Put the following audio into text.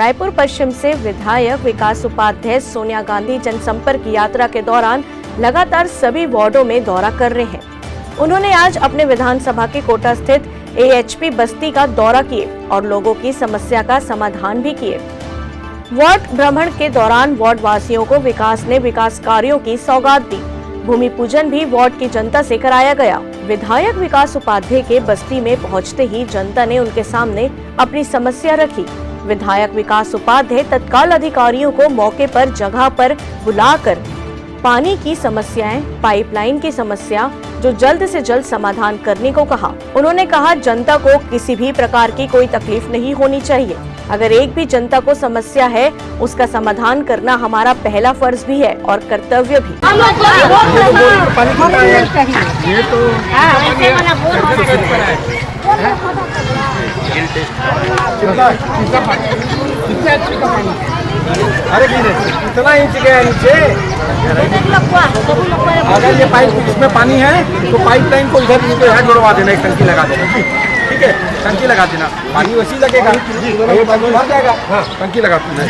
रायपुर पश्चिम से विधायक विकास उपाध्याय सोनिया गांधी जनसंपर्क यात्रा के दौरान लगातार सभी वार्डों में दौरा कर रहे हैं। उन्होंने आज अपने विधानसभा के कोटा स्थित AHP बस्ती का दौरा किए और लोगों की समस्या का समाधान भी किए। वार्ड भ्रमण के दौरान वार्ड वासियों को विकास ने विकास कार्यों की सौगात दी। भूमि पूजन भी वार्ड की जनता से कराया गया। विधायक विकास उपाध्याय के बस्ती में पहुंचते ही जनता ने उनके सामने अपनी समस्या रखी। विधायक विकास उपाध्याय तत्काल अधिकारियों को मौके पर जगह पर बुलाकर पानी की समस्याएं, पाइपलाइन की समस्या जो जल्द से जल्द समाधान करने को कहा। उन्होंने कहा जनता को किसी भी प्रकार की कोई तकलीफ नहीं होनी चाहिए। अगर एक भी जनता को समस्या है उसका समाधान करना हमारा पहला फर्ज भी है और कर्तव्य भी। अरे कितना इंच गया नीचे। अगर ये पाइप इसमें पानी है तो पाइप लाइन को इधर जुड़वा देना, एक टंकी लगा देना। ठीक है, टंकी लगा देना, पानी वैसी लगेगा, भर जाएगा। हाँ, टंकी लगा देना।